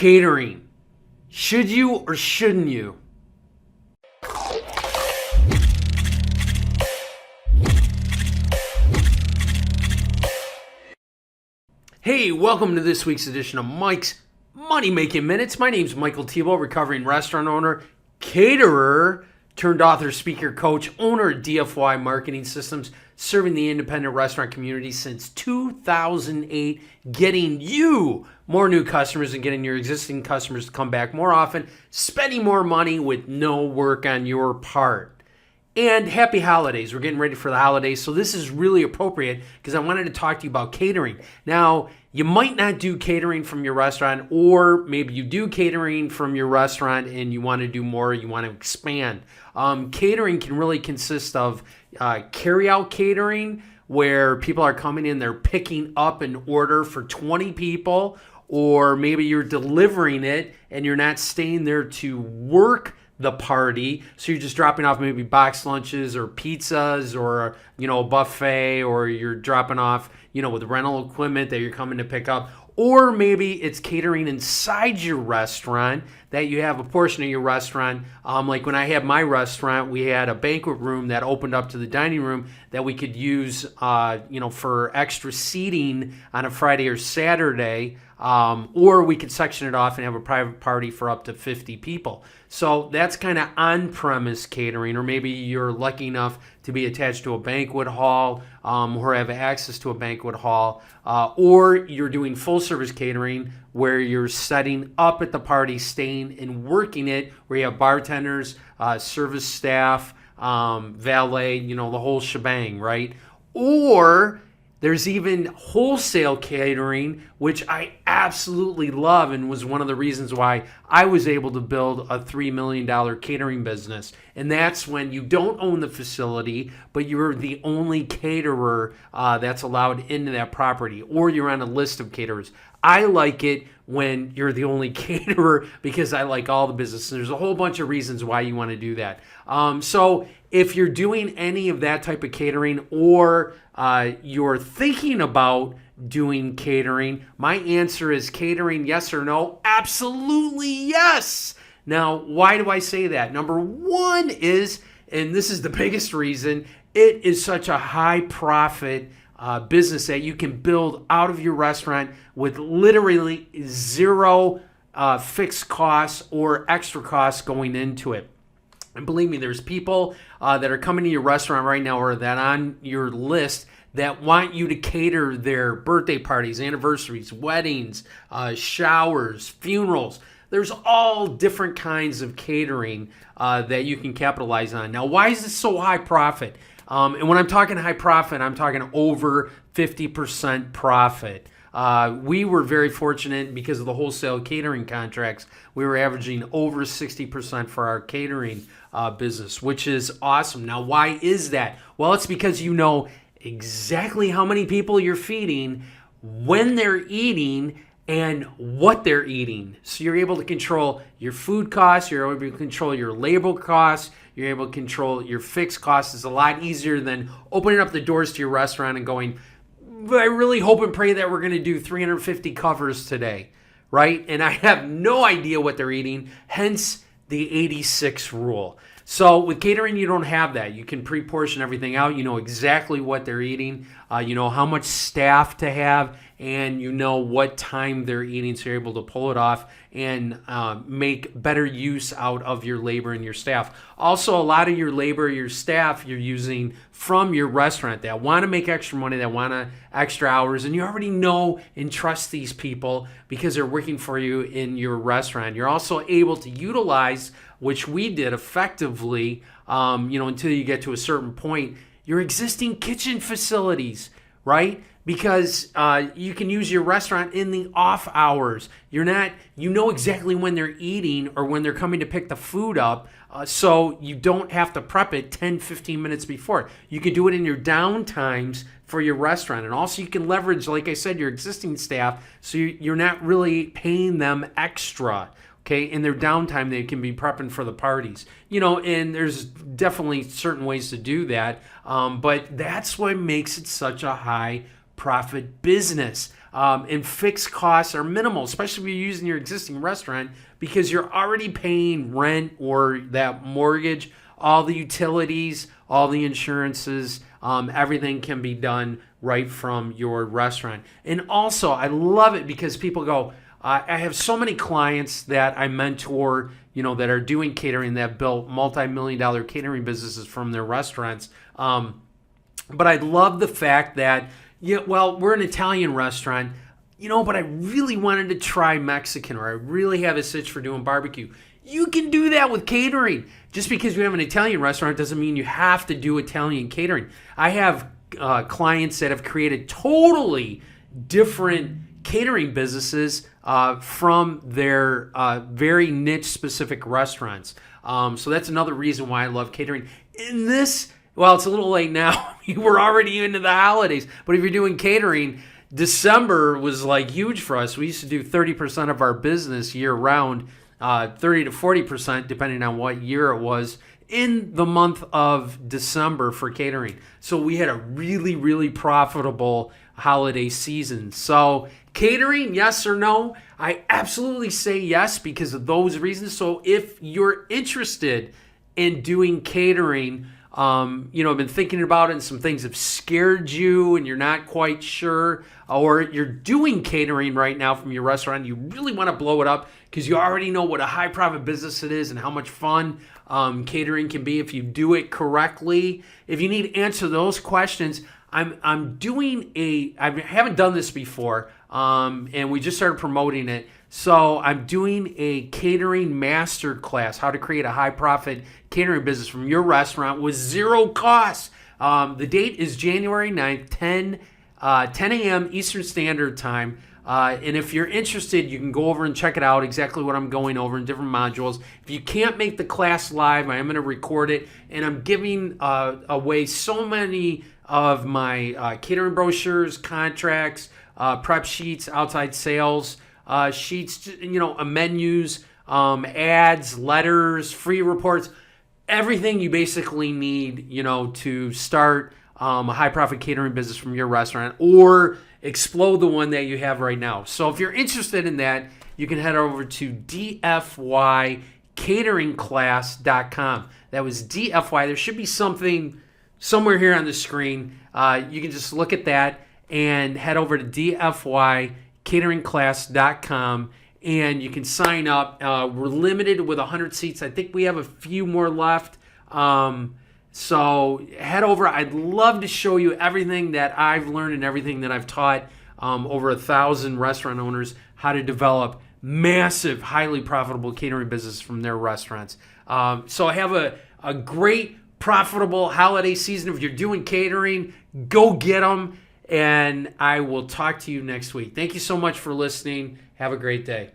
Catering. Should you or shouldn't you? Hey, welcome to this week's edition of Mike's Money Making Minutes. My name's Michael Tebow, recovering restaurant owner, caterer, turned author, speaker, coach, owner of DFY Marketing Systems, serving the independent restaurant community since 2008, getting you more new customers and getting your existing customers to come back more often, spending more money with no work on your part. And happy holidays. We're getting ready for the holidays, so this is really appropriate because I wanted to talk to you about catering. Now, you might not do catering from your restaurant, or maybe you do catering from your restaurant and you want to do more, you want to expand. Catering can really consist of carry-out catering, where people are coming in, they're picking up an order for 20 people, or maybe you're delivering it and you're not staying there to work the party, so you're just dropping off maybe box lunches or pizzas or a buffet, or you're dropping off with rental equipment that you're coming to pick up, or maybe it's catering inside your restaurant, that you have a portion of your restaurant. Like when I had my restaurant, we had a banquet room that opened up to the dining room that we could use for extra seating on a Friday or Saturday, or we could section it off and have a private party for up to 50 people. So that's kind of on-premise catering, or maybe you're lucky enough to be attached to a banquet hall, or have access to a banquet hall, or you're doing full-service catering where you're setting up at the party, staying and working it, where you have bartenders, service staff, valet, the whole shebang, right? Or there's even wholesale catering, which I absolutely love and was one of the reasons why I was able to build a $3 million catering business. And that's when you don't own the facility, but you're the only caterer that's allowed into that property, or you're on a list of caterers. I like it when you're the only caterer because I like all the business. And there's a whole bunch of reasons why you want to do that. So if you're doing any of that type of catering, or you're thinking about doing catering, my answer is catering, yes or no? Absolutely yes. Now, why do I say that? Number one is, and this is the biggest reason, it is such a high profit business that you can build out of your restaurant with literally zero fixed costs or extra costs going into it. And believe me, there's people that are coming to your restaurant right now, or that on your list, that want you to cater their birthday parties, anniversaries, weddings, showers, funerals. There's all different kinds of catering that you can capitalize on. Now, why is this so high profit? And when I'm talking high profit, I'm talking over 50% profit. We were very fortunate because of the wholesale catering contracts. We were averaging over 60% for our catering business, which is awesome. Now, why is that? Well, it's because you know exactly how many people you're feeding, when they're eating, and what they're eating. So you're able to control your food costs, you're able to control your labor costs, you're able to control your fixed costs. It's a lot easier than opening up the doors to your restaurant and going, I really hope and pray that we're going to do 350 covers today, right? And I have no idea what they're eating, hence the 86 rule. So with catering, you don't have that. You can pre-portion everything out. You know exactly what they're eating. You know how much staff to have, and you know what time they're eating, so you're able to pull it off and make better use out of your labor and your staff. Also, a lot of your labor, your staff, you're using from your restaurant that want to make extra money, that want extra hours, and you already know and trust these people because they're working for you in your restaurant. You're also able to utilize, which we did effectively, until you get to a certain point, your existing kitchen facilities, right? Because you can use your restaurant in the off hours. You know exactly when they're eating or when they're coming to pick the food up, so you don't have to prep it 10, 15 minutes before. You can do it in your down times for your restaurant. And also you can leverage, like I said, your existing staff, so you're not really paying them extra. Okay, in their downtime, they can be prepping for the parties. And there's definitely certain ways to do that, but that's what makes it such a high profit business. And fixed costs are minimal, especially if you're using your existing restaurant, because you're already paying rent or that mortgage, all the utilities, all the insurances, everything can be done right from your restaurant. And also, I love it because people go, I have so many clients that I mentor, that are doing catering, that built multi-million-dollar catering businesses from their restaurants. But I love the fact that, we're an Italian restaurant, but I really wanted to try Mexican, or I really have a itch for doing barbecue. You can do that with catering. Just because you have an Italian restaurant doesn't mean you have to do Italian catering. I have clients that have created totally different catering businesses from their very niche specific restaurants. So that's another reason why I love catering. In this, it's a little late now. We're already into the holidays. But if you're doing catering, December was like huge for us. We used to do 30% of our business year round, 30 to 40%, depending on what year it was, in the month of December for catering. So we had a really, really profitable holiday season. So catering, yes or no? I absolutely say yes because of those reasons. So if you're interested in doing catering, I've been thinking about it and some things have scared you and you're not quite sure, or you're doing catering right now from your restaurant and you really want to blow it up because you already know what a high profit business it is and how much fun catering can be if you do it correctly. If you need to answer those questions, I haven't done this before, and we just started promoting it. So I'm doing a catering master class, how to create a high profit catering business from your restaurant with zero cost. The date is January 9th, 10 a.m. Eastern Standard Time. And if you're interested, you can go over and check it out, exactly what I'm going over in different modules. If you can't make the class live, I am going to record it, and I'm giving away so many of my catering brochures, contracts, prep sheets, outside sales sheets, menus, ads, letters, free reports, everything you basically need, to start a high profit catering business from your restaurant or explode the one that you have right now. So if you're interested in that, you can head over to dfycateringclass.com. That was DFY. There should be something somewhere here on the screen. You can just look at that and head over to dfycateringclass.com and you can sign up. We're limited with 100 seats. I think we have a few more left. So head over. I'd love to show you everything that I've learned and everything that I've taught over 1,000 restaurant owners how to develop massive, highly profitable catering business from their restaurants. So have a great, profitable holiday season. If you're doing catering, go get them. And I will talk to you next week. Thank you so much for listening. Have a great day.